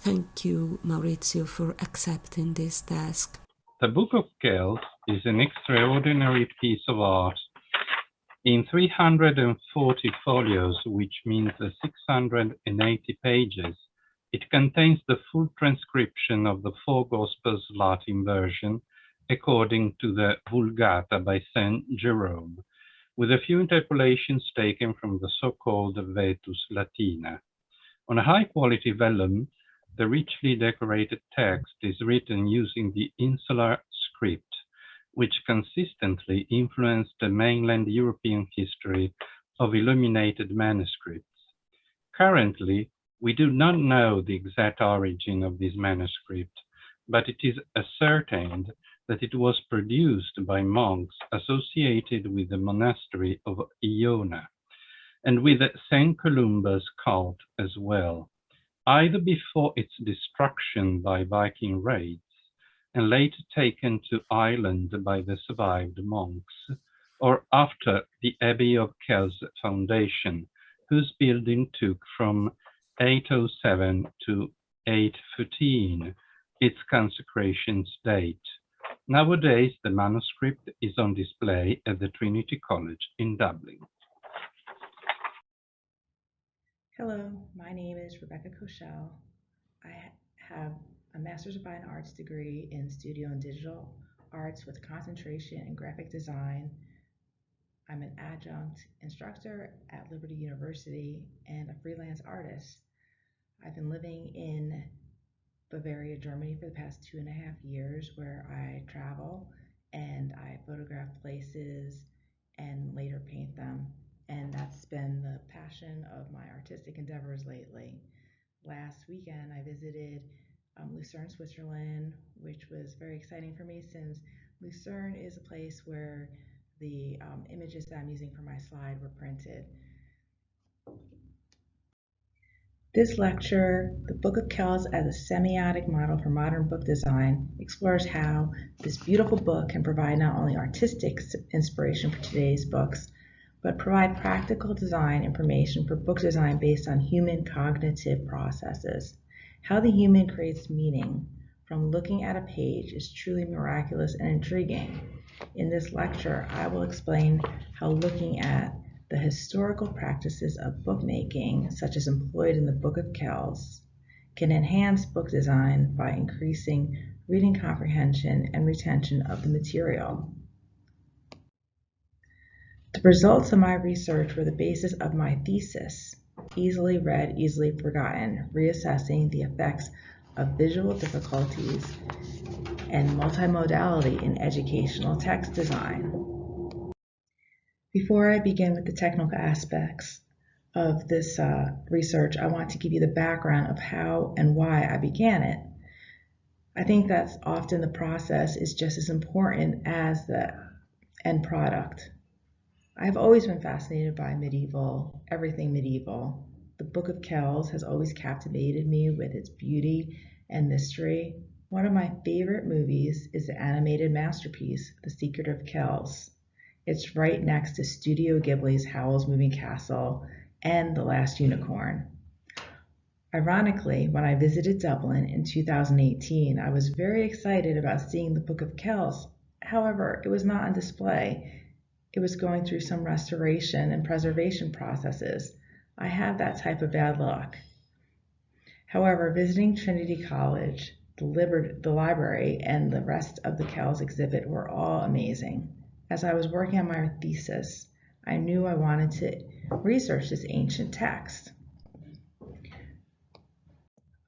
Thank you, Maurizio, for accepting this task. The Book of Kells is an extraordinary piece of art. In 340 folios, which means 680 pages, it contains the full transcription of the four Gospels Latin version according to the Vulgata by Saint Jerome, with a few interpolations taken from the so-called Vetus Latina. On a high-quality vellum, the richly decorated text is written using the insular script, which consistently influenced the mainland European history of illuminated manuscripts. Currently, we do not know the exact origin of this manuscript, but it is ascertained that it was produced by monks associated with the monastery of Iona, and with St. Columba's cult as well, either before its destruction by Viking raids and later taken to Ireland by the survived monks, or after the Abbey of Kells foundation, whose building took from 807 to 814 its consecration's date. Nowadays, the manuscript is on display at the Trinity College in Dublin. Hello, my name is Rebekah Cochell. I have a Master's of Fine Arts degree in Studio and Digital Arts with concentration in graphic design. I'm an adjunct instructor at Liberty University and a freelance artist. I've been living in Bavaria, Germany for the past 2.5 years, where I travel and I photograph places and later paint them. And that's been the passion of my artistic endeavors lately. Last weekend, I visited Lucerne, Switzerland, which was very exciting for me since Lucerne is a place where the images that I'm using for my slide were printed. This lecture, The Book of Kells as a Semiotic Model for Modern Book Design, explores how this beautiful book can provide not only artistic inspiration for today's books, but provide practical design information for book design based on human cognitive processes. How the human creates meaning from looking at a page is truly miraculous and intriguing. In this lecture, I will explain how looking at the historical practices of bookmaking, such as employed in the Book of Kells, can enhance book design by increasing reading comprehension and retention of the material. The results of my research were the basis of my thesis, Easily Read, Easily Forgotten, Reassessing the Effects of Visual Difficulties and Multimodality in Educational Text Design. Before I begin with the technical aspects of this research, I want to give you the background of how and why I began it. I think that often the process is just as important as the end product. I've always been fascinated by everything medieval. The Book of Kells has always captivated me with its beauty and mystery. One of my favorite movies is the animated masterpiece, The Secret of Kells. It's right next to Studio Ghibli's Howl's Moving Castle and The Last Unicorn. Ironically, when I visited Dublin in 2018, I was very excited about seeing the Book of Kells. However, it was not on display. It was going through some restoration and preservation processes. I have that type of bad luck. However, visiting Trinity College, the library, and the rest of the Kells exhibit were all amazing. As I was working on my thesis, I knew I wanted to research this ancient text.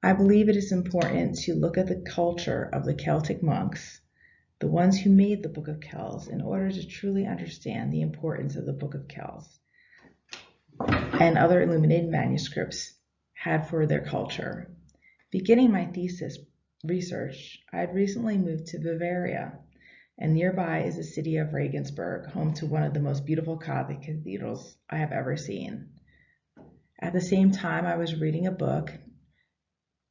I believe it is important to look at the culture of the Celtic monks, the ones who made the Book of Kells, in order to truly understand the importance of the Book of Kells and other illuminated manuscripts had for their culture. Beginning my thesis research, I had recently moved to Bavaria, and nearby is the city of Regensburg, home to one of the most beautiful Gothic cathedrals I have ever seen. At the same time, I was reading a book,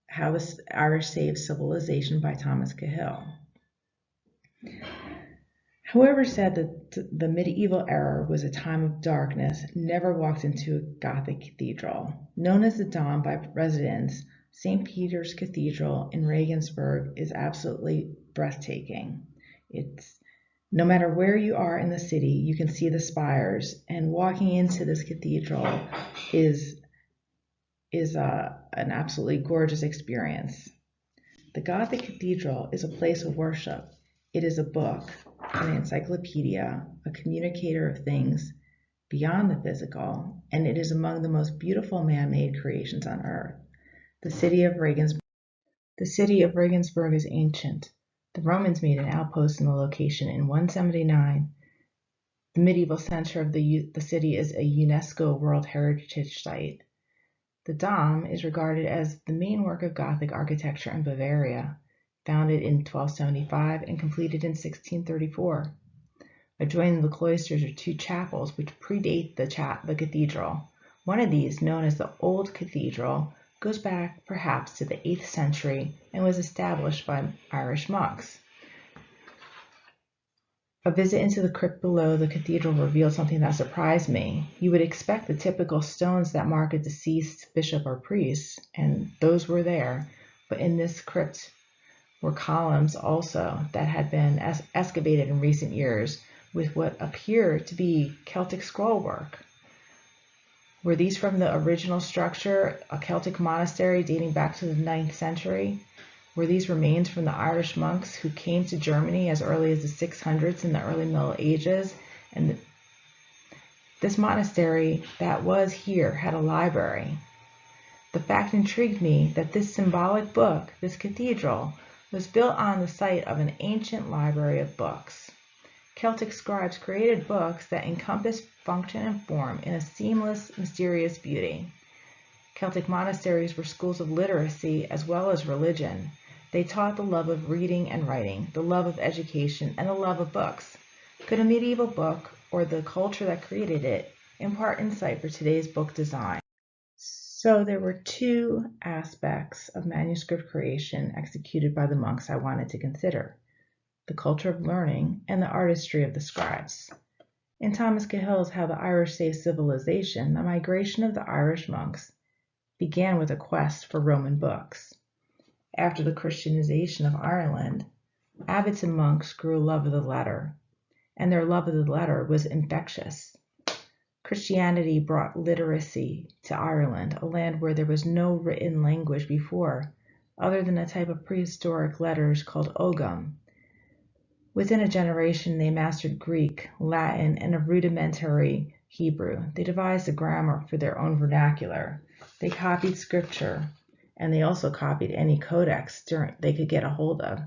How the Irish Saved Civilization by Thomas Cochell. Whoever said that the medieval era was a time of darkness never walked into a Gothic cathedral. Known as the Dawn by residents, St. Peter's Cathedral in Regensburg is absolutely breathtaking. No matter where you are in the city, you can see the spires, and walking into this cathedral is an absolutely gorgeous experience. The Gothic Cathedral is a place of worship. It is a book, an encyclopedia, a communicator of things beyond the physical, and it is among the most beautiful man-made creations on earth. The city of Regensburg is ancient. The Romans made an outpost in the location in 179. The medieval center of the city is a UNESCO World Heritage Site. The Dom is regarded as the main work of Gothic architecture in Bavaria, founded in 1275 and completed in 1634. Adjoining the cloisters are two chapels which predate the cathedral. One of these, known as the Old Cathedral, goes back perhaps to the 8th century and was established by Irish monks. A visit into the crypt below the cathedral revealed something that surprised me. You would expect the typical stones that mark a deceased bishop or priest, and those were there, but in this crypt were columns also that had been excavated in recent years with what appeared to be Celtic scrollwork. Were these from the original structure, a Celtic monastery dating back to the 9th century? Were these remains from the Irish monks who came to Germany as early as the 600s in the early Middle Ages? And this monastery that was here had a library. The fact intrigued me that this symbolic book, this cathedral, was built on the site of an ancient library of books. Celtic scribes created books that encompassed function and form in a seamless, mysterious beauty. Celtic monasteries were schools of literacy as well as religion. They taught the love of reading and writing, the love of education, and the love of books. Could a medieval book, or the culture that created it, impart insight for today's book design? So there were two aspects of manuscript creation executed by the monks I wanted to consider: the culture of learning and the artistry of the scribes. In Thomas Cochell's How the Irish Saved Civilization, the migration of the Irish monks began with a quest for Roman books. After the Christianization of Ireland, abbots and monks grew a love of the letter, and their love of the letter was infectious. Christianity brought literacy to Ireland, a land where there was no written language before, other than a type of prehistoric letters called ogam. Within a generation, they mastered Greek, Latin, and a rudimentary Hebrew. They devised a grammar for their own vernacular. They copied scripture, and they also copied any codex they could get a hold of.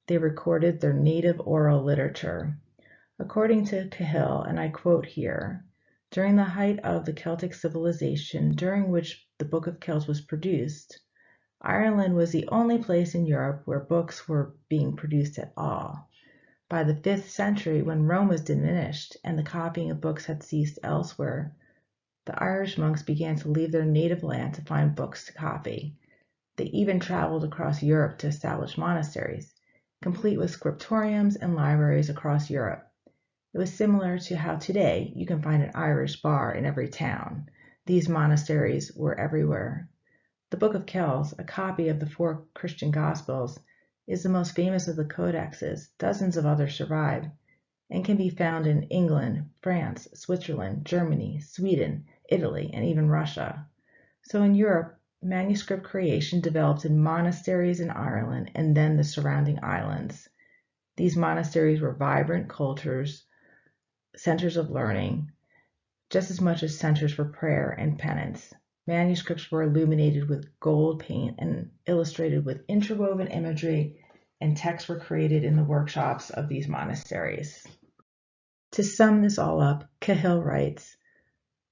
They recorded their native oral literature. According to Cochell, and I quote here, during the height of the Celtic civilization during which the Book of Kells was produced, Ireland was the only place in Europe where books were being produced at all. By the 5th century, when Rome was diminished and the copying of books had ceased elsewhere, the Irish monks began to leave their native land to find books to copy. They even traveled across Europe to establish monasteries, complete with scriptoriums and libraries across Europe. It was similar to how today you can find an Irish bar in every town. These monasteries were everywhere. The Book of Kells, a copy of the 4 Christian Gospels, is the most famous of the codexes. Dozens of others survive and can be found in England, France, Switzerland, Germany, Sweden, Italy, and even Russia. So in Europe, manuscript creation developed in monasteries in Ireland and then the surrounding islands. These monasteries were vibrant cultures, centers of learning, just as much as centers for prayer and penance. Manuscripts were illuminated with gold paint and illustrated with interwoven imagery, and texts were created in the workshops of these monasteries. To sum this all up, Cochell writes,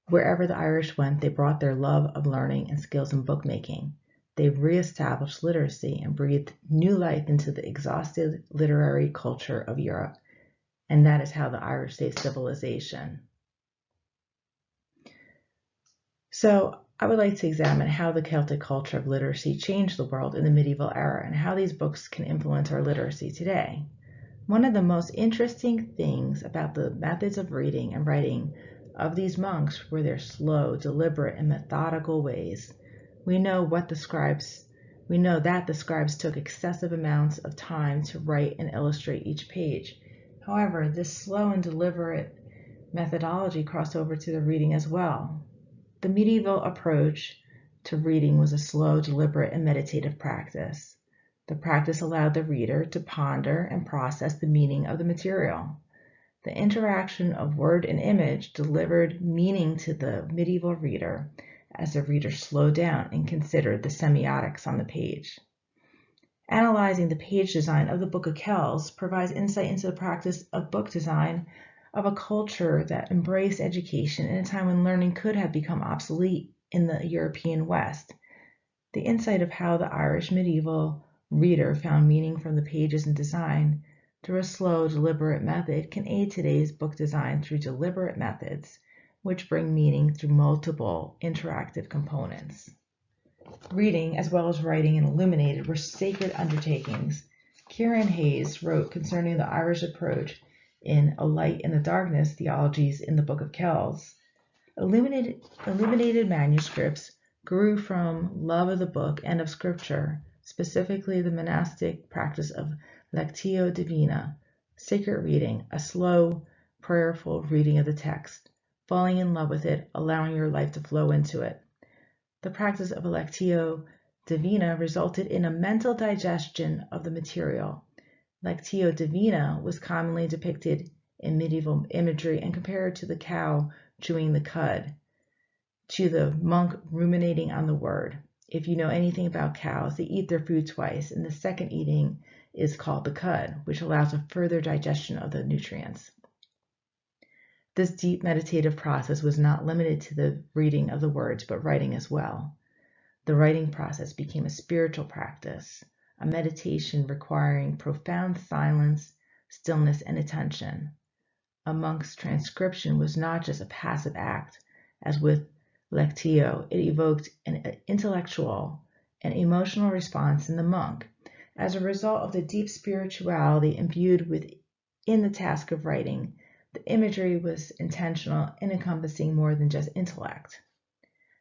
wherever the Irish went, they brought their love of learning and skills in bookmaking. They reestablished literacy and breathed new life into the exhausted literary culture of Europe. And that is how the Irish saved civilization. So I would like to examine how the Celtic culture of literacy changed the world in the medieval era and how these books can influence our literacy today. One of the most interesting things about the methods of reading and writing of these monks were their slow, deliberate, and methodical ways. We know what the scribes We know that the scribes took excessive amounts of time to write and illustrate each page. However, this slow and deliberate methodology crossed over to the reading as well. The medieval approach to reading was a slow, deliberate, and meditative practice. The practice allowed the reader to ponder and process the meaning of the material. The interaction of word and image delivered meaning to the medieval reader as the reader slowed down and considered the semiotics on the page. Analyzing the page design of the Book of Kells provides insight into the practice of book design of a culture that embraced education in a time when learning could have become obsolete in the European West. The insight of how the Irish medieval reader found meaning from the pages and design through a slow, deliberate method can aid today's book design through deliberate methods, which bring meaning through multiple interactive components. Reading, as well as writing and illuminated, were sacred undertakings. Kieran Hayes wrote concerning the Irish approach in A Light in the Darkness, Theologies in the Book of Kells. Illuminated manuscripts grew from love of the book and of Scripture, specifically the monastic practice of Lectio Divina, sacred reading, a slow, prayerful reading of the text, falling in love with it, allowing your life to flow into it. The practice of Lectio Divina resulted in a mental digestion of the material. Lectio Divina was commonly depicted in medieval imagery and compared to the cow chewing the cud, to the monk ruminating on the word. If you know anything about cows, they eat their food twice, and the second eating is called the cud, which allows a further digestion of the nutrients. This deep meditative process was not limited to the reading of the words, but writing as well. The writing process became a spiritual practice, a meditation requiring profound silence, stillness, and attention. A monk's transcription was not just a passive act, as with Lectio, it evoked an intellectual and emotional response in the monk. As a result of the deep spirituality imbued within the task of writing, the imagery was intentional and encompassing more than just intellect.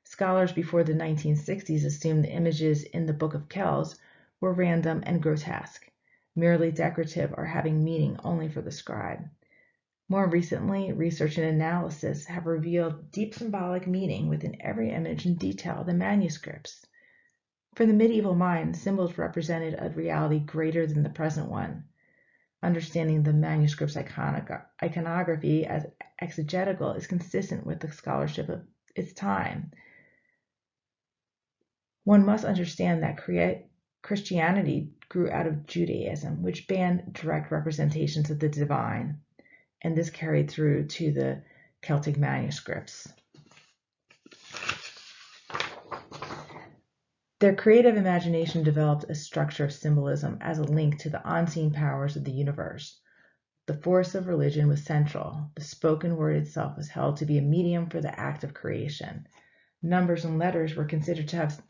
Scholars before the 1960s assumed the images in the Book of Kells were random and grotesque, merely decorative or having meaning only for the scribe. More recently, research and analysis have revealed deep symbolic meaning within every image and detail of the manuscripts. For the medieval mind, symbols represented a reality greater than the present one. Understanding the manuscript's iconography as exegetical is consistent with the scholarship of its time. One must understand that Christianity grew out of Judaism, which banned direct representations of the divine, and this carried through to the Celtic manuscripts. Their creative imagination developed a structure of symbolism as a link to the unseen powers of the universe. The force of religion was central. The spoken word itself was held to be a medium for the act of creation. Numbers and letters were considered to have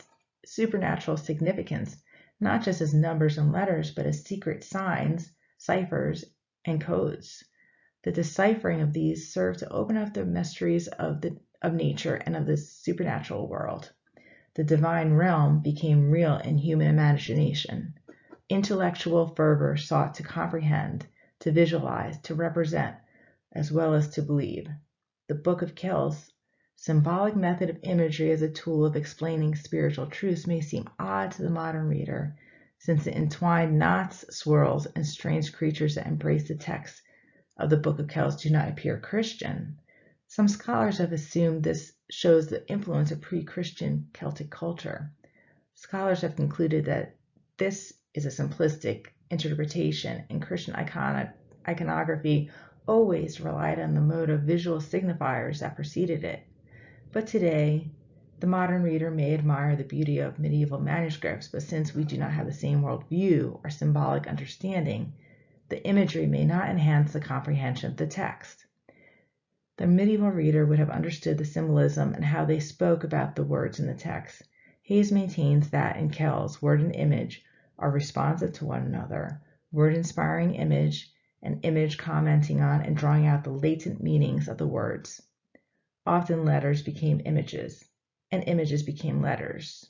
supernatural significance, not just as numbers and letters, but as secret signs, ciphers, and codes. The deciphering of these served to open up the mysteries of nature and of the supernatural world. The divine realm became real in human imagination. Intellectual fervor sought to comprehend, to visualize, to represent, as well as to believe. The Book of Kells' symbolic method of imagery as a tool of explaining spiritual truths may seem odd to the modern reader, since it entwined knots, swirls, and strange creatures that embrace the text of the Book of Kells do not appear Christian. Some scholars have assumed this shows the influence of pre-Christian Celtic culture. Scholars have concluded that this is a simplistic interpretation, and Christian iconography always relied on the mode of visual signifiers that preceded it. But today, the modern reader may admire the beauty of medieval manuscripts, but since we do not have the same worldview or symbolic understanding, the imagery may not enhance the comprehension of the text. The medieval reader would have understood the symbolism and how they spoke about the words in the text. Hayes maintains that in Kells, word and image are responsive to one another, word inspiring image, and image commenting on and drawing out the latent meanings of the words. Often letters became images, and images became letters.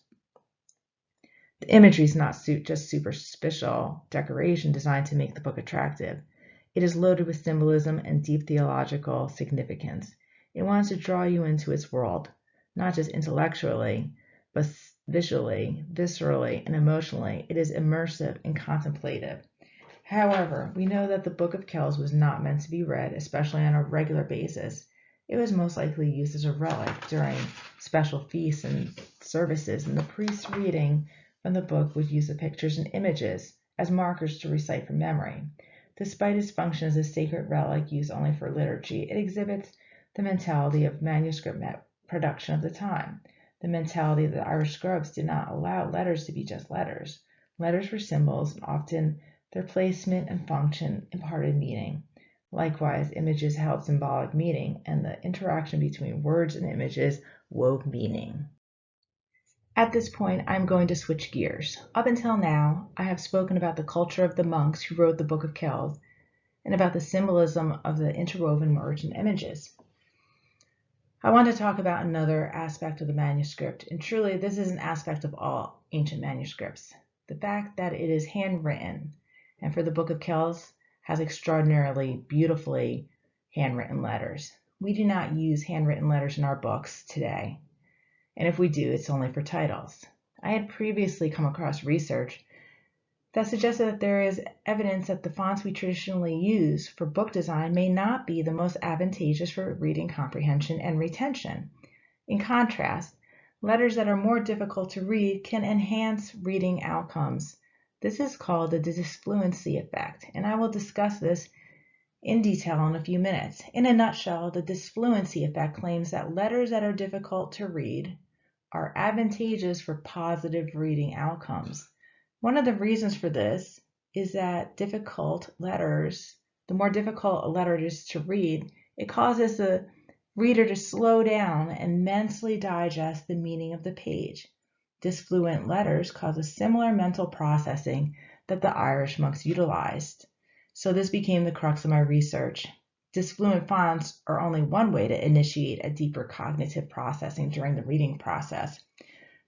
The imagery is not just superficial decoration designed to make the book attractive. It is loaded with symbolism and deep theological significance. It wants to draw you into its world, not just intellectually, but visually, viscerally, and emotionally. It is immersive and contemplative. However, we know that the Book of Kells was not meant to be read, especially on a regular basis. It was most likely used as a relic during special feasts and services, and the priest's reading from the book would use the pictures and images as markers to recite from memory. Despite its function as a sacred relic used only for liturgy, it exhibits the mentality of manuscript production of the time. The mentality of the Irish scribes did not allow letters to be just letters. Letters were symbols, and often their placement and function imparted meaning. Likewise, images held symbolic meaning, and the interaction between words and images wove meaning. At this point, I'm going to switch gears. Up until now, I have spoken about the culture of the monks who wrote the Book of Kells and about the symbolism of the interwoven words and images. I want to talk about another aspect of the manuscript, and truly this is an aspect of all ancient manuscripts, the fact that it is handwritten, and for the Book of Kells has extraordinarily beautifully handwritten letters. We do not use handwritten letters in our books today, and if we do, it's only for titles. I had previously come across research that suggested that there is evidence that the fonts we traditionally use for book design may not be the most advantageous for reading comprehension and retention. In contrast, letters that are more difficult to read can enhance reading outcomes. This is called the DISFLUENCY effect, and I will discuss this in detail in a few minutes. In a nutshell, the DISFLUENCY effect claims that letters that are difficult to read are advantageous for positive reading outcomes. One of the reasons for this is that difficult letters, the more difficult a letter is to read, it causes the reader to slow down and mentally digest the meaning of the page. Disfluent letters cause a similar mental processing that the Irish monks utilized. So this became the crux of my research. Disfluent fonts are only one way to initiate a deeper cognitive processing during the reading process.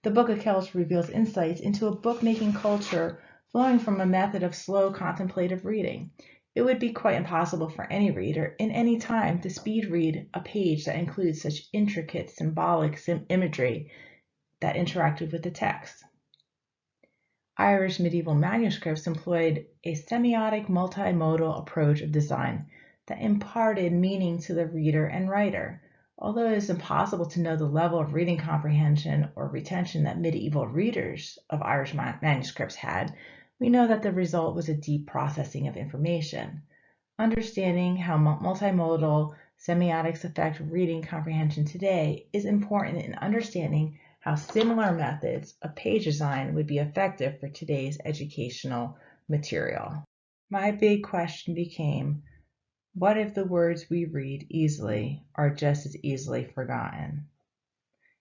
The Book of Kells reveals insights into a bookmaking culture flowing from a method of slow contemplative reading. It would be quite impossible for any reader in any time to speed read a page that includes such intricate symbolic imagery that interacted with the text. Irish medieval manuscripts employed a semiotic multimodal approach of design that imparted meaning to the reader and writer. Although it is impossible to know the level of reading comprehension or retention that medieval readers of Irish manuscripts had, we know that the result was a deep processing of information. Understanding how multimodal semiotics affect reading comprehension today is important in understanding how similar methods of page design would be effective for today's educational material. My big question became, what if the words we read easily are just as easily forgotten?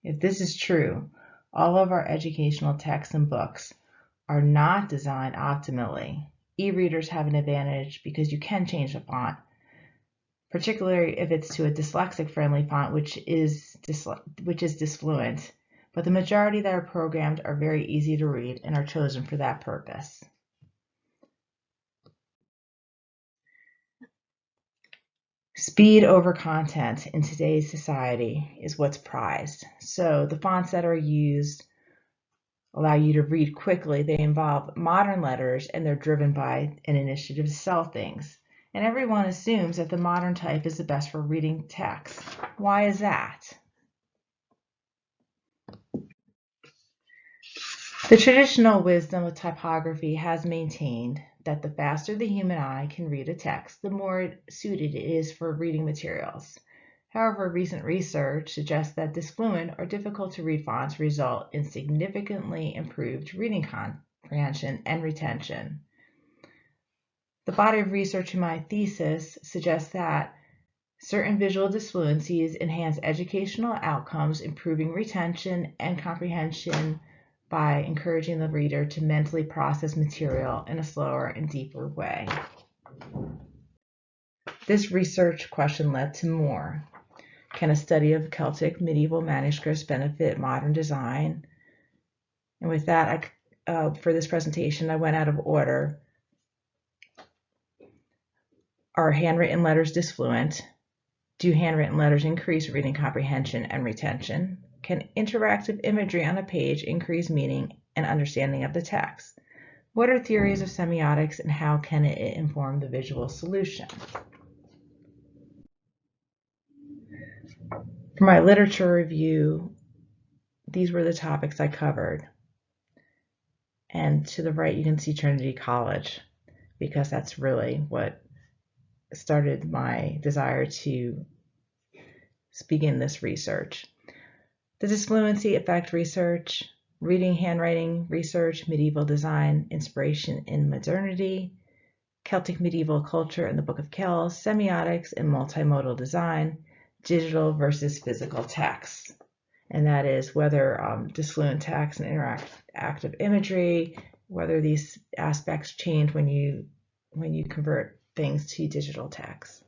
If this is true, all of our educational texts and books are not designed optimally. E-readers have an advantage because you can change the font, particularly if it's to a dyslexic-friendly font, which is Disfluent. But the majority that are programmed are very easy to read and are chosen for that purpose. Speed over content in today's society is what's prized. So the fonts that are used allow you to read quickly. They involve modern letters and they're driven by an initiative to sell things. And everyone assumes that the modern type is the best for reading text. Why is that? The traditional wisdom of typography has maintained that the faster the human eye can read a text, the more suited it is for reading materials. However, recent research suggests that disfluent or difficult to read fonts result in significantly improved reading comprehension and retention. The body of research in my thesis suggests that certain visual disfluencies enhance educational outcomes, improving retention and comprehension by encouraging the reader to mentally process material in a slower and deeper way. This research question led to more. Can a study of Celtic medieval manuscripts benefit modern design? And with that, for this presentation, I went out of order. Are handwritten letters disfluent? Do handwritten letters increase reading comprehension and retention? Can interactive imagery on a page increase meaning and understanding of the text? What are theories of semiotics and how can it inform the visual solution? For my literature review, these were the topics I covered. And to the right, you can see Trinity College, because that's really what started my desire to begin this research. The disfluency effect research, reading handwriting research, medieval design, inspiration in modernity, Celtic medieval culture in the Book of Kells, semiotics and multimodal design, digital versus physical text. And that is whether disfluent text and interactive imagery, whether these aspects change when you convert things to digital text.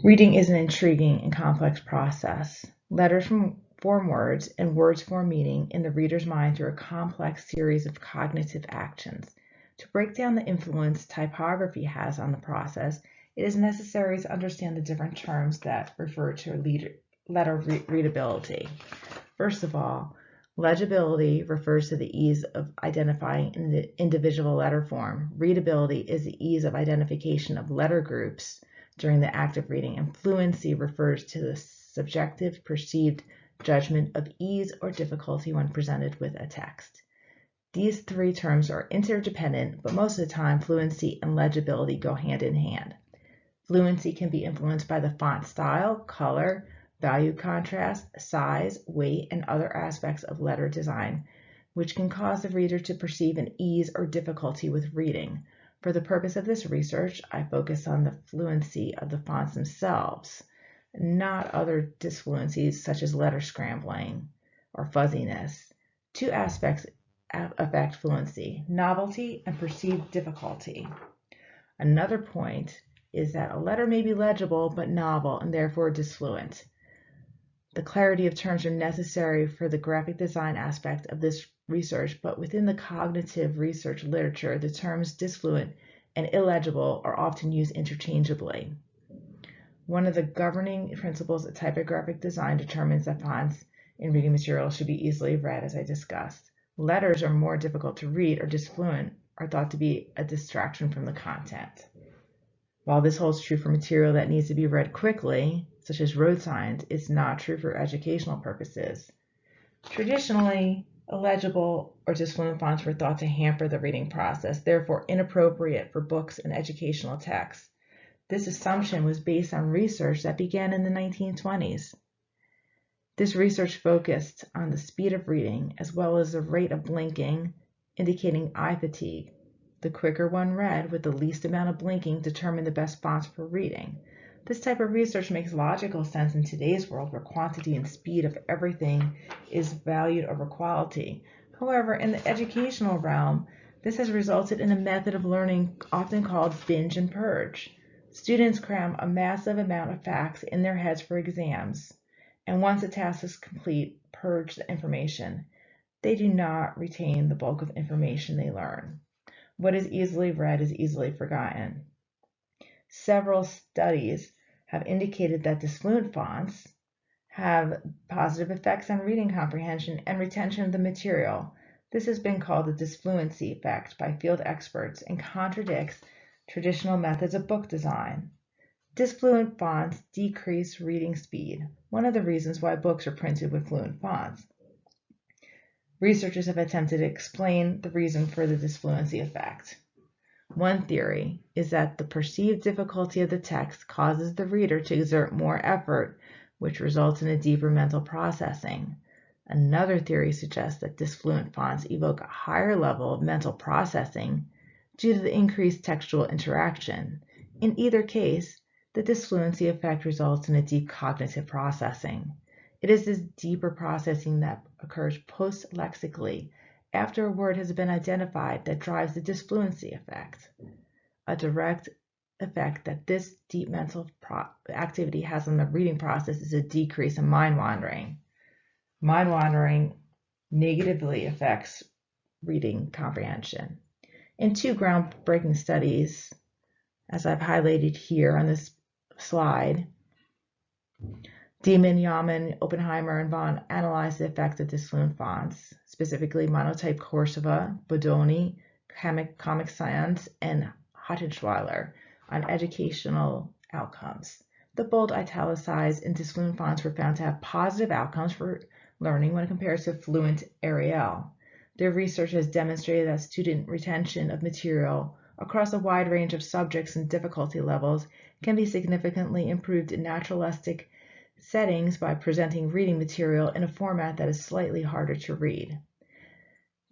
Reading is an intriguing and complex process. Letters form words, and words form meaning in the reader's mind through a complex series of cognitive actions. To break down the influence typography has on the process, it is necessary to understand the different terms that refer to letter readability. First of all, legibility refers to the ease of identifying an individual letter form. Readability is the ease of identification of letter groups during the act of reading, and fluency refers to the subjective perceived judgment of ease or difficulty when presented with a text. These three terms are interdependent, but most of the time fluency and legibility go hand in hand. Fluency can be influenced by the font style, color, value contrast, size, weight, and other aspects of letter design, which can cause the reader to perceive an ease or difficulty with reading. For the purpose of this research, I focus on the fluency of the fonts themselves, not other disfluencies such as letter scrambling or fuzziness. Two aspects affect fluency: novelty and perceived difficulty. Another point is that a letter may be legible but novel and therefore disfluent. The clarity of terms are necessary for the graphic design aspect of this research, but within the cognitive research literature, the terms disfluent and illegible are often used interchangeably. One of the governing principles of typographic design determines that fonts in reading material should be easily read, as I discussed. Letters are more difficult to read or disfluent are thought to be a distraction from the content. While this holds true for material that needs to be read quickly, such as road signs, it's not true for educational purposes. Traditionally, illegible or disfluent fonts were thought to hamper the reading process, therefore inappropriate for books and educational texts. This assumption was based on research that began in the 1920s. This research focused on the speed of reading as well as the rate of blinking, indicating eye fatigue. The quicker one read with the least amount of blinking determined the best fonts for reading. This type of research makes logical sense in today's world where quantity and speed of everything is valued over quality. However, in the educational realm, this has resulted in a method of learning often called binge and purge. Students cram a massive amount of facts in their heads for exams, and once a task is complete, purge the information. They do not retain the bulk of information they learn. What is easily read is easily forgotten. Several studies have indicated that disfluent fonts have positive effects on reading comprehension and retention of the material. This has been called the disfluency effect by field experts and contradicts traditional methods of book design. Disfluent fonts decrease reading speed, one of the reasons why books are printed with fluent fonts. Researchers have attempted to explain the reason for the disfluency effect. One theory is that the perceived difficulty of the text causes the reader to exert more effort, which results in a deeper mental processing. Another theory suggests that disfluent fonts evoke a higher level of mental processing due to the increased textual interaction. In either case, the disfluency effect results in a deep cognitive processing. It is this deeper processing that occurs post-lexically, after a word has been identified, that drives the disfluency effect. A direct effect that this deep mental activity has on the reading process is a decrease in mind wandering. Mind wandering negatively affects reading comprehension. In two groundbreaking studies, as I've highlighted here on this slide, Dieman, Yaman, Oppenheimer, and Vaughan analyzed the effect of disfluent fonts, specifically Monotype Corsiva, Bodoni, Comic Sans, and Hottentwiler, on educational outcomes. The bold, italicized, and disfluent fonts were found to have positive outcomes for learning when compared to fluent Arial. Their research has demonstrated that student retention of material across a wide range of subjects and difficulty levels can be significantly improved in naturalistic settings by presenting reading material in a format that is slightly harder to read.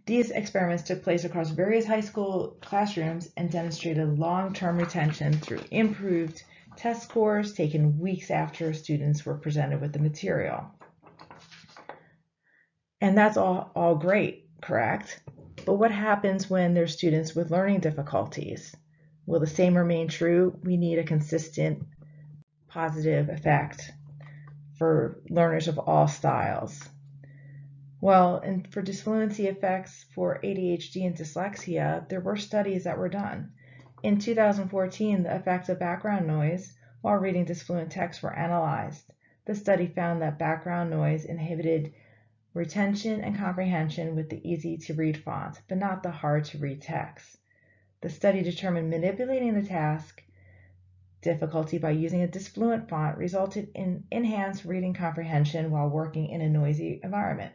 These experiments took place across various high school classrooms and demonstrated long-term retention through improved test scores taken weeks after students were presented with the material. And that's all great, correct? But what happens when there's students with learning difficulties? Will the same remain true? We need a consistent positive effect for learners of all styles. Well, and for disfluency effects for ADHD and dyslexia, there were studies that were done. In 2014, the effects of background noise while reading disfluent text were analyzed. The study found that background noise inhibited retention and comprehension with the easy-to-read font, but not the hard-to-read text. The study determined manipulating the task difficulty by using a disfluent font resulted in enhanced reading comprehension while working in a noisy environment.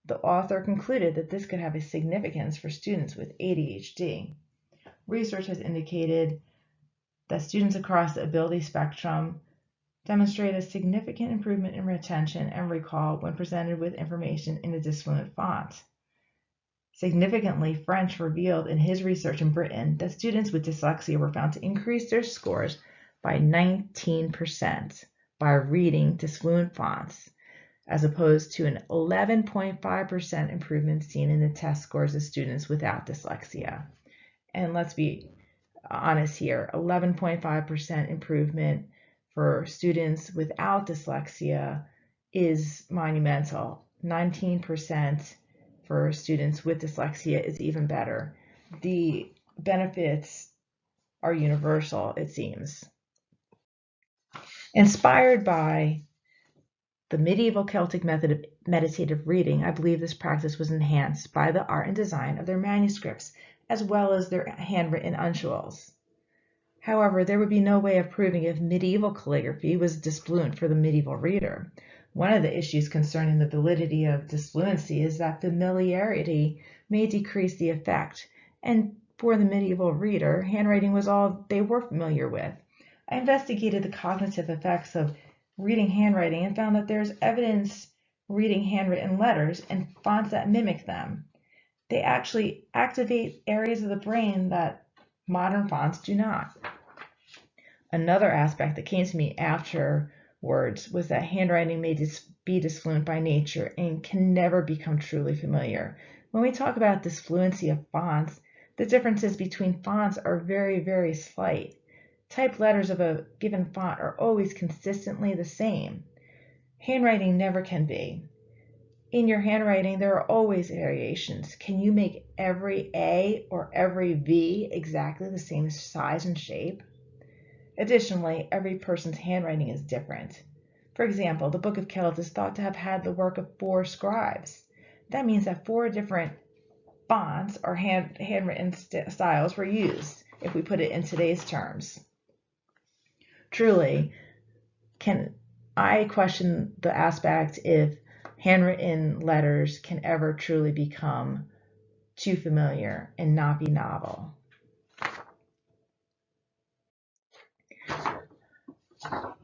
The author concluded that this could have a significance for students with ADHD. Research has indicated that students across the ability spectrum demonstrate a significant improvement in retention and recall when presented with information in a disfluent font. Significantly, French revealed in his research in Britain that students with dyslexia were found to increase their scores by 19% by reading disfluent fonts, as opposed to an 11.5% improvement seen in the test scores of students without dyslexia. And let's be honest here, 11.5% improvement for students without dyslexia is monumental. 19% for students with dyslexia is even better. The benefits are universal, it seems. Inspired by the medieval Celtic method of meditative reading, I believe this practice was enhanced by the art and design of their manuscripts, as well as their handwritten uncials. However, there would be no way of proving if medieval calligraphy was disfluent for the medieval reader. One of the issues concerning the validity of disfluency is that familiarity may decrease the effect, and for the medieval reader, handwriting was all they were familiar with. I investigated the cognitive effects of reading handwriting and found that there's evidence reading handwritten letters and fonts that mimic them. They actually activate areas of the brain that modern fonts do not. Another aspect that came to me afterwards was that handwriting may be disfluent by nature and can never become truly familiar. When we talk about disfluency of fonts, the differences between fonts are very, very slight. Typed letters of a given font are always consistently the same. Handwriting never can be. In your handwriting, there are always variations. Can you make every A or every V exactly the same size and shape? Additionally, every person's handwriting is different. For example, the Book of Kells is thought to have had the work of 4 scribes. That means that 4 different fonts or handwritten styles were used, if we put it in today's terms. Truly, can I question the aspect if handwritten letters can ever truly become too familiar and not be novel?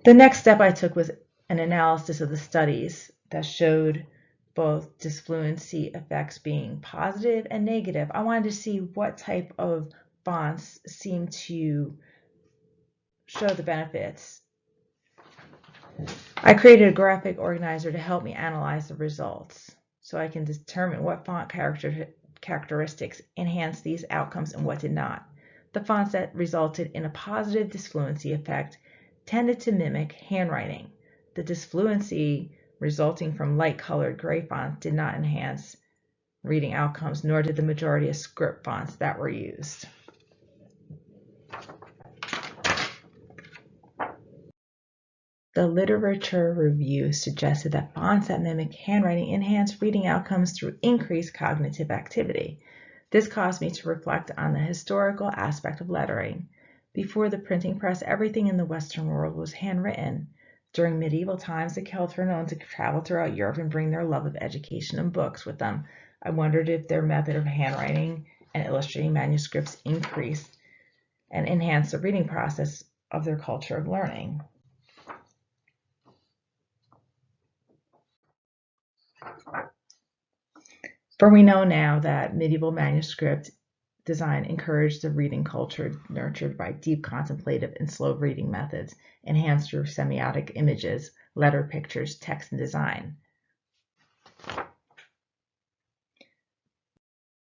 The next step I took was an analysis of the studies that showed both disfluency effects being positive and negative. I wanted to see what type of fonts seem to show the benefits. I created a graphic organizer to help me analyze the results so I can determine what font characteristics enhanced these outcomes and what did not. The fonts that resulted in a positive disfluency effect tended to mimic handwriting. The disfluency resulting from light-colored gray fonts did not enhance reading outcomes, nor did the majority of script fonts that were used. The literature review suggested that fonts that mimic handwriting enhance reading outcomes through increased cognitive activity. This caused me to reflect on the historical aspect of lettering. Before the printing press, everything in the Western world was handwritten. During medieval times, the Celts were known to travel throughout Europe and bring their love of education and books with them. I wondered if their method of handwriting and illustrating manuscripts increased and enhanced the reading process of their culture of learning. For we know now that medieval manuscript design encouraged the reading culture nurtured by deep contemplative and slow reading methods, enhanced through semiotic images, letter pictures, text, and design.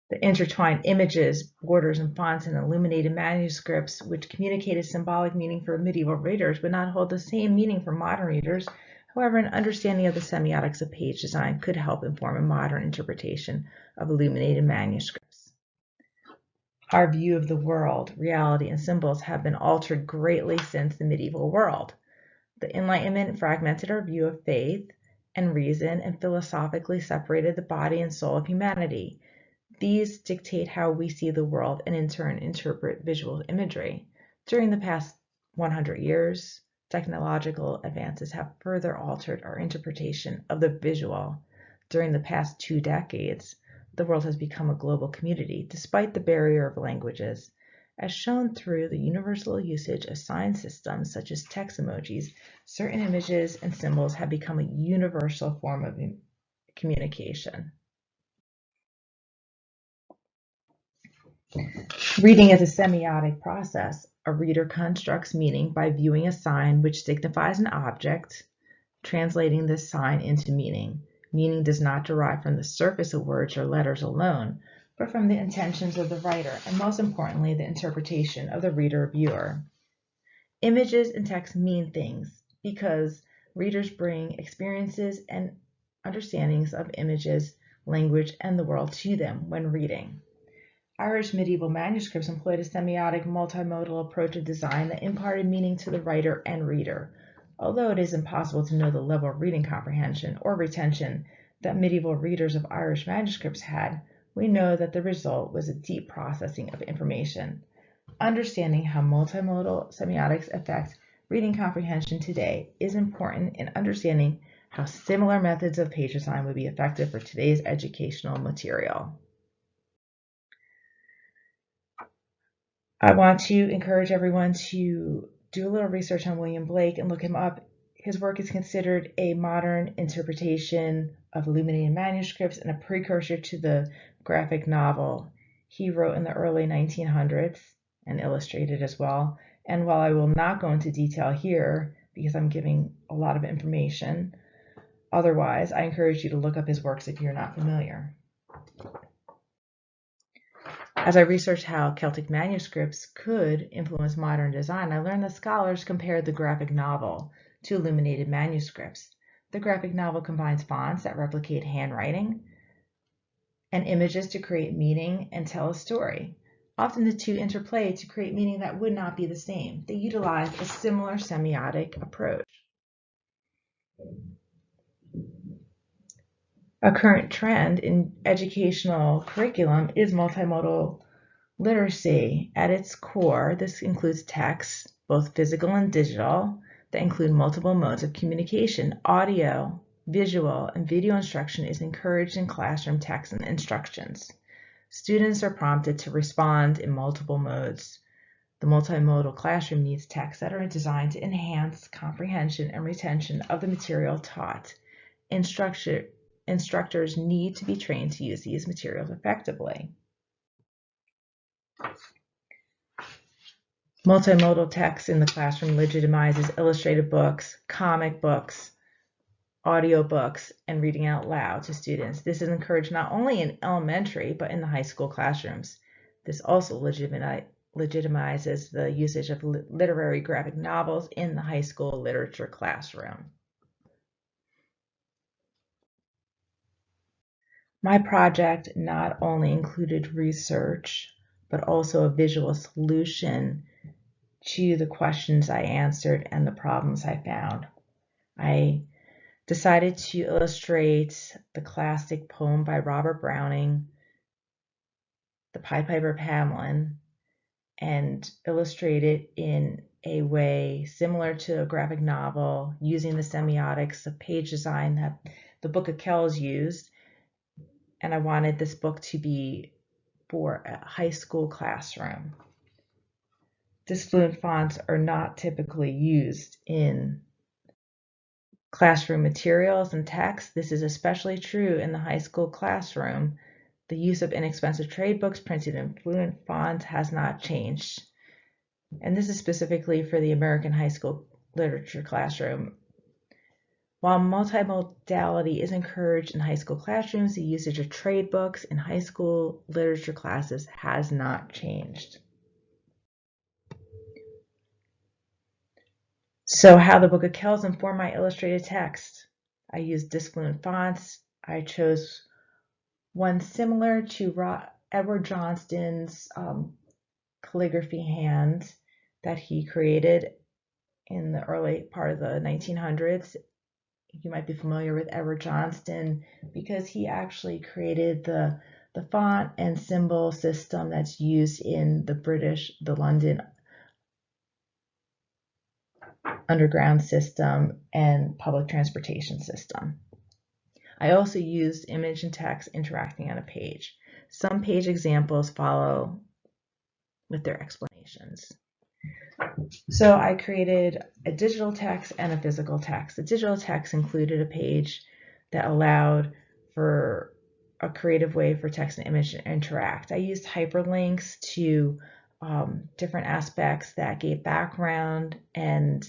The intertwined images, borders, and fonts in illuminated manuscripts, which communicated symbolic meaning for medieval readers, would not hold the same meaning for modern readers. However, an understanding of the semiotics of page design could help inform a modern interpretation of illuminated manuscripts. Our view of the world, reality, and symbols have been altered greatly since the medieval world. The Enlightenment fragmented our view of faith and reason and philosophically separated the body and soul of humanity. These dictate how we see the world and in turn interpret visual imagery. During the past 100 years, technological advances have further altered our interpretation of the visual. During the past 2 decades, the world has become a global community, despite the barrier of languages. As shown through the universal usage of sign systems such as text emojis, certain images and symbols have become a universal form of communication. Reading is a semiotic process. A reader constructs meaning by viewing a sign which signifies an object, translating this sign into meaning. Meaning does not derive from the surface of words or letters alone, but from the intentions of the writer, and most importantly, the interpretation of the reader or viewer. Images and text mean things because readers bring experiences and understandings of images, language, and the world to them when reading. Irish medieval manuscripts employed a semiotic, multimodal approach of design that imparted meaning to the writer and reader. Although it is impossible to know the level of reading comprehension or retention that medieval readers of Irish manuscripts had, we know that the result was a deep processing of information. Understanding how multimodal semiotics affect reading comprehension today is important in understanding how similar methods of page design would be effective for today's educational material. I want to encourage everyone to do a little research on William Blake and look him up. His work is considered a modern interpretation of illuminated manuscripts and a precursor to the graphic novel. He wrote in the early 1900s and illustrated as well. And while I will not go into detail here because I'm giving a lot of information, otherwise, I encourage you to look up his works if you're not familiar. As I researched how Celtic manuscripts could influence modern design, I learned that scholars compared the graphic novel to illuminated manuscripts. The graphic novel combines fonts that replicate handwriting and images to create meaning and tell a story. Often the two interplay to create meaning that would not be the same. They utilize a similar semiotic approach. A current trend in educational curriculum is multimodal literacy. At its core, this includes texts, both physical and digital, that include multiple modes of communication. Audio, visual, and video instruction is encouraged in classroom text and instructions. Students are prompted to respond in multiple modes. The multimodal classroom needs texts that are designed to enhance comprehension and retention of the material taught. Instructors need to be trained to use these materials effectively. Multimodal text in the classroom legitimizes illustrated books, comic books, audio books, and reading out loud to students. This is encouraged not only in elementary, but in the high school classrooms. This also legitimizes the usage of literary graphic novels in the high school literature classroom. My project not only included research, but also a visual solution to the questions I answered and the problems I found. I decided to illustrate the classic poem by Robert Browning, The Pied Piper of Hamelin, and illustrate it in a way similar to a graphic novel using the semiotics of page design that the Book of Kells used. And I wanted this book to be for a high school classroom. Disfluent fonts are not typically used in classroom materials and text. This is especially true in the high school classroom. The use of inexpensive trade books printed in fluent fonts has not changed. And this is specifically for the American high school literature classroom. While multimodality is encouraged in high school classrooms, the usage of trade books in high school literature classes has not changed. So how the Book of Kells informed my illustrated text. I used disfluent fonts. I chose one similar to Edward Johnston's calligraphy hand that he created in the early part of the 1900s. You might be familiar with Edward Johnston because he actually created the font and symbol system that's used in the London Underground system and public transportation system. I also used image and text interacting on a page. Some page examples follow with their explanations. So I created a digital text and a physical text. The digital text included a page that allowed for a creative way for text and image to interact. I used hyperlinks to different aspects that gave background and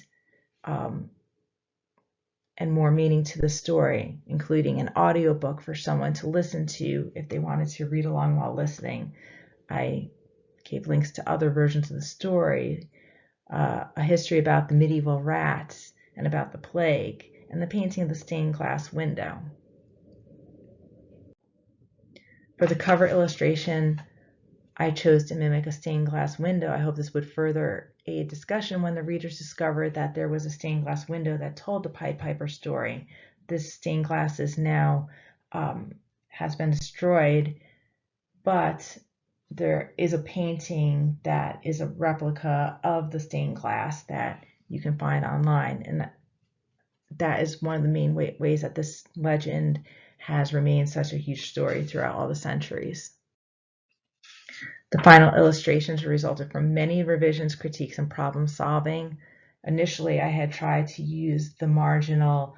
more meaning to the story, including an audiobook for someone to listen to if they wanted to read along while listening. I gave links to other versions of the story, a history about the medieval rats and about the plague, and the painting of the stained glass window. For the cover illustration, I chose to mimic a stained glass window. I hope this would further aid discussion when the readers discovered that there was a stained glass window that told the Pied Piper story. This stained glass is now has been destroyed, but there is a painting that is a replica of the stained glass that you can find online, and that is one of the main ways that this legend has remained such a huge story throughout all the centuries. The final illustrations resulted from many revisions, critiques, and problem solving. Initially, I had tried to use the marginal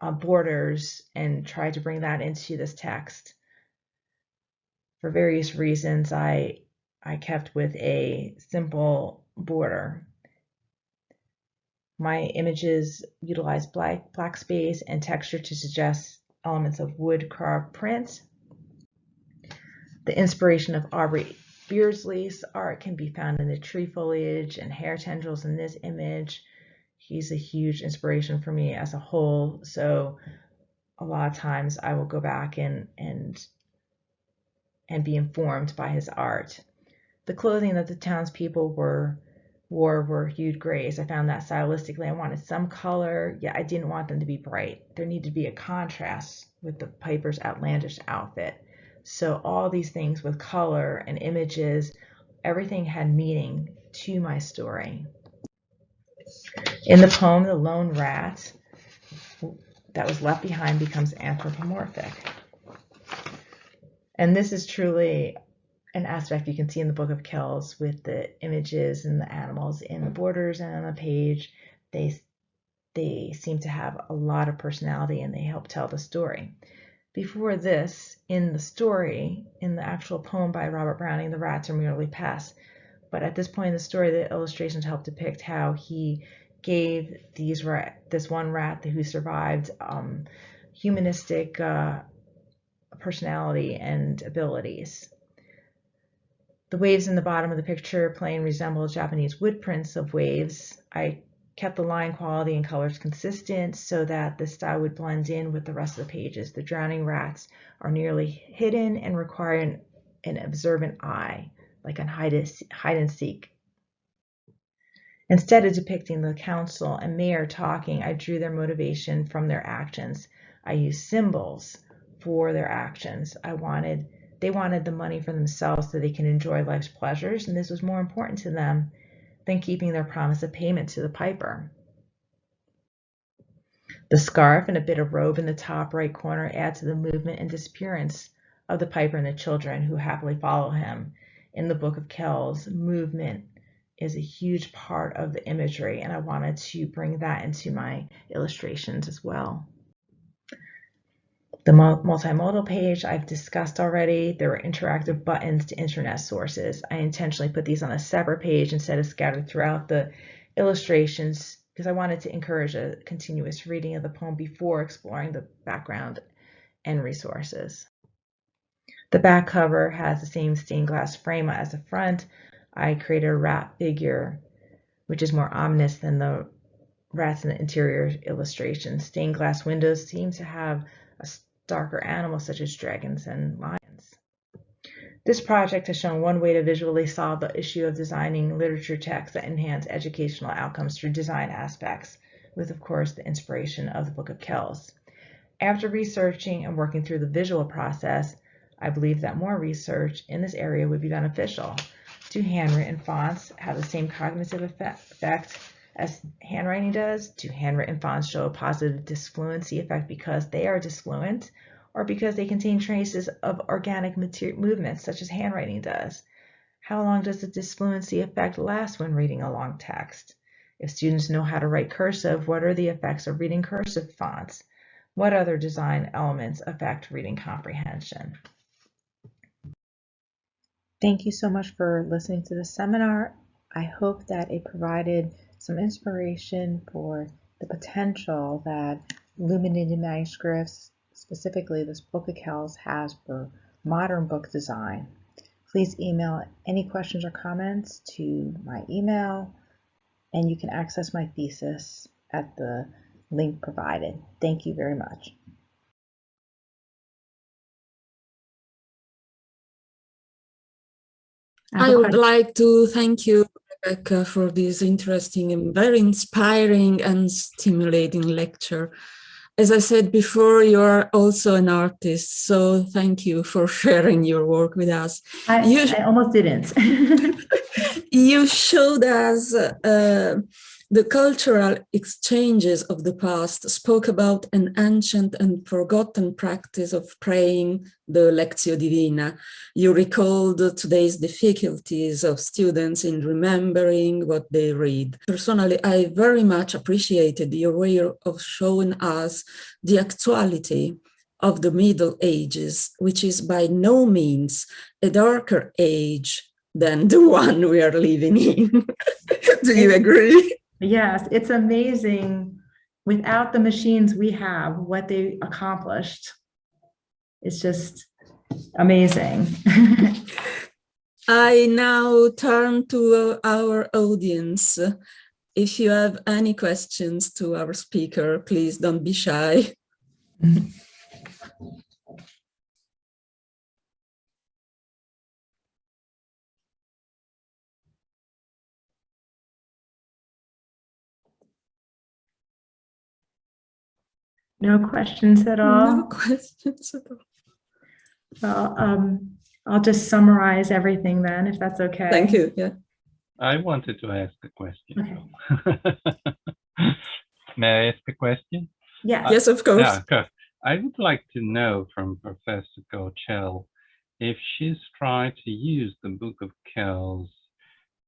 borders and tried to bring that into this text. For various reasons, I kept with a simple border. My images utilize black space and texture to suggest elements of wood carved print. The inspiration of Aubrey Beardsley's art can be found in the tree foliage and hair tendrils in this image. He's a huge inspiration for me as a whole, so a lot of times I will go back and be informed by his art. The clothing that the townspeople wore were hued grays. I found that stylistically I wanted some color, yet I didn't want them to be bright. There needed to be a contrast with the Piper's outlandish outfit. So all these things with color and images, everything had meaning to my story. In the poem, the lone rat that was left behind becomes anthropomorphic. And this is truly an aspect you can see in the Book of Kells with the images and the animals in the borders and on the page. They seem to have a lot of personality and they help tell the story. Before this, in the story, in the actual poem by Robert Browning, the rats are merely pests. But at this point in the story, the illustrations help depict how he gave this one rat who survived humanistic personality and abilities. The waves in the bottom of the picture plain resemble Japanese wood prints of waves. I kept the line quality and colors consistent so that the style would blend in with the rest of the pages. The drowning rats are nearly hidden and require an observant eye, like on hide and seek. Instead of depicting the council and mayor talking, I drew their motivation from their actions. I used symbols for their actions. They wanted the money for themselves so they can enjoy life's pleasures, and this was more important to them than keeping their promise of payment to the piper. The scarf and a bit of robe in the top right corner add to the movement and disappearance of the piper and the children who happily follow him. In the book of Kells, movement is a huge part of the imagery, and I wanted to bring that into my illustrations as well. The multimodal page I've discussed already. There were interactive buttons to internet sources. I intentionally put these on a separate page instead of scattered throughout the illustrations because I wanted to encourage a continuous reading of the poem before exploring the background and resources. The back cover has the same stained glass frame as the front. I created a rat figure, which is more ominous than the rats in the interior illustration. Stained glass windows seem to have a darker animals such as dragons and lions. This project has shown one way to visually solve the issue of designing literature texts that enhance educational outcomes through design aspects, with, of course, the inspiration of the Book of Kells. After researching and working through the visual process, I believe that more research in this area would be beneficial. Do handwritten fonts have the same cognitive effect as handwriting does? Do handwritten fonts show a positive disfluency effect because they are disfluent, or because they contain traces of organic movements such as handwriting does? How long does the disfluency effect last when reading a long text? If students know how to write cursive, what are the effects of reading cursive fonts? What other design elements affect reading comprehension? Thank you so much for listening to the seminar. I hope that it provided some inspiration for the potential that illuminated manuscripts, specifically this Book of Kells, has for modern book design. Please email any questions or comments to my email, and you can access my thesis at the link provided. Thank you very much. I would like to thank you, Rebekah, for this interesting and very inspiring and stimulating lecture. As I said before, you are also an artist, so thank you for sharing your work with us. I almost didn't. You showed us the cultural exchanges of the past, spoke about an ancient and forgotten practice of praying the Lectio Divina. You recalled today's difficulties of students in remembering what they read. Personally, I very much appreciated your way of showing us the actuality of the Middle Ages, which is by no means a darker age than the one we are living in. Do you agree? Yes, it's amazing. Without the machines we have, what they accomplished, it's just amazing. I now turn to our audience. If you have any questions to our speaker, please don't be shy. No questions at all? No questions at all. Well, I'll just summarize everything then, if that's okay. Thank you. Yeah. I wanted to ask a question. Okay. May I ask a question? Yes. Yes, of course. Yeah, okay. I would like to know from Professor Cochell if she's tried to use the Book of Kells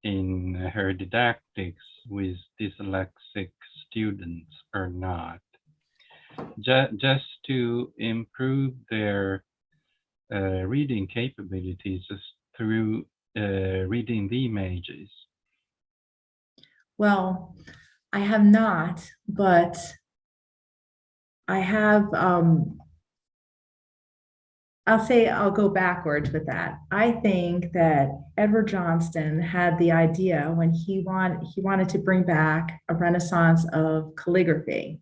in her didactics with dyslexic students or not, just to improve their reading capabilities through reading the images. Well, I have not, but I have I'll go backwards with that. I think that Edward Johnston had the idea when he wanted to bring back a renaissance of calligraphy,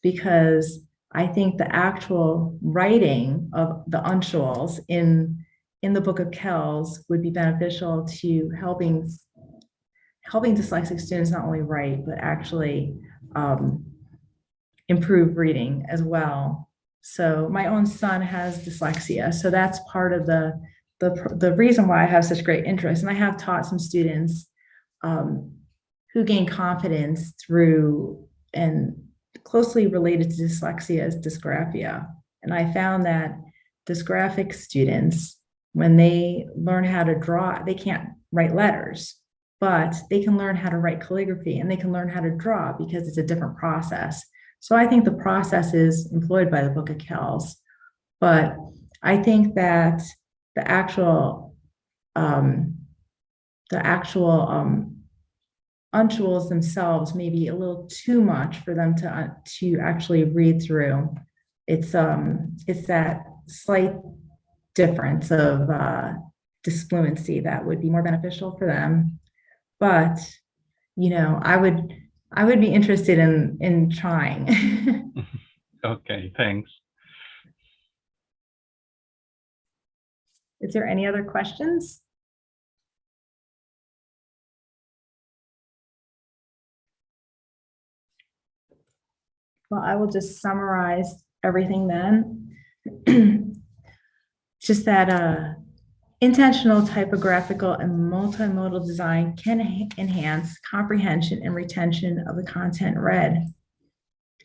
because I think the actual writing of the uncials in the book of Kells would be beneficial to helping dyslexic students not only write, but actually improve reading as well. So my own son has dyslexia, so that's part of the reason why I have such great interest. And I have taught some students who gain confidence through, and closely related to dyslexia is dysgraphia. And I found that dysgraphic students, when they learn how to draw, they can't write letters, but they can learn how to write calligraphy, and they can learn how to draw because it's a different process. So I think the process is employed by the Book of Kells, but I think that the actual uncials themselves may be a little too much for them to actually read through. It's that slight difference of DISFLUENCY that would be more beneficial for them. But I would be interested in trying. Okay, thanks. Is there any other questions? Well, I will just summarize everything then. Just that intentional typographical and multimodal design can enhance comprehension and retention of the content read.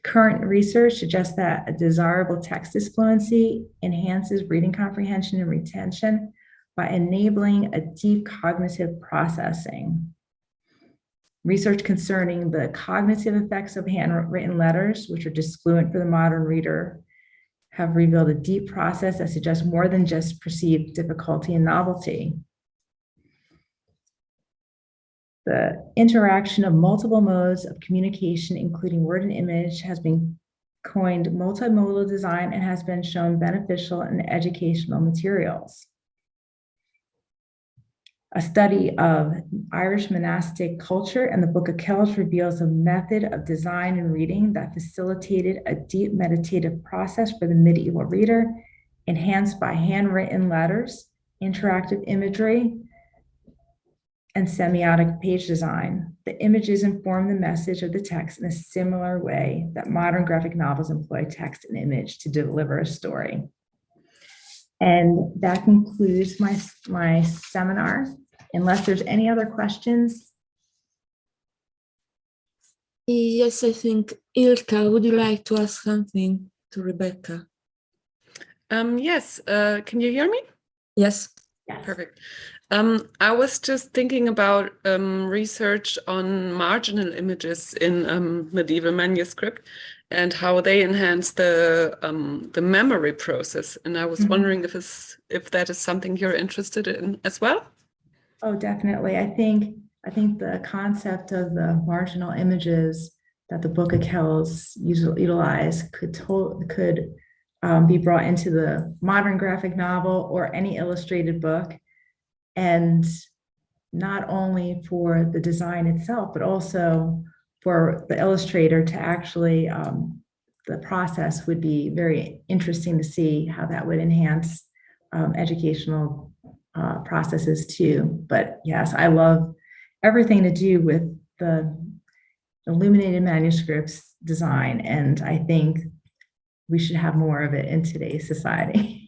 Current research suggests that a desirable text DISFLUENCY enhances reading comprehension and retention by enabling a deep cognitive processing. Research concerning the cognitive effects of handwritten letters, which are disfluent for the modern reader, have revealed a deep process that suggests more than just perceived difficulty and novelty. The interaction of multiple modes of communication, including word and image, has been coined multimodal design and has been shown beneficial in educational materials. A study of Irish monastic culture and the Book of Kells reveals a method of design and reading that facilitated a deep meditative process for the medieval reader, enhanced by handwritten letters, interactive imagery, and semiotic page design. The images inform the message of the text in a similar way that modern graphic novels employ text and image to deliver a story. And that concludes my seminar. Unless there's any other questions. Yes, I think, Ilka, would you like to ask something to Rebekah? Yes, can you hear me? Yes. Yes. Perfect. I was just thinking about research on marginal images in medieval manuscript and how they enhance the memory process. And I was wondering if that is something you're interested in as well. Oh, definitely. I think the concept of the marginal images that the Book of Kells utilize could be brought into the modern graphic novel or any illustrated book, and not only for the design itself, but also for the illustrator to actually, the process would be very interesting to see how that would enhance educational processes too. But yes, I love everything to do with the illuminated manuscripts design, and I think we should have more of it in today's society.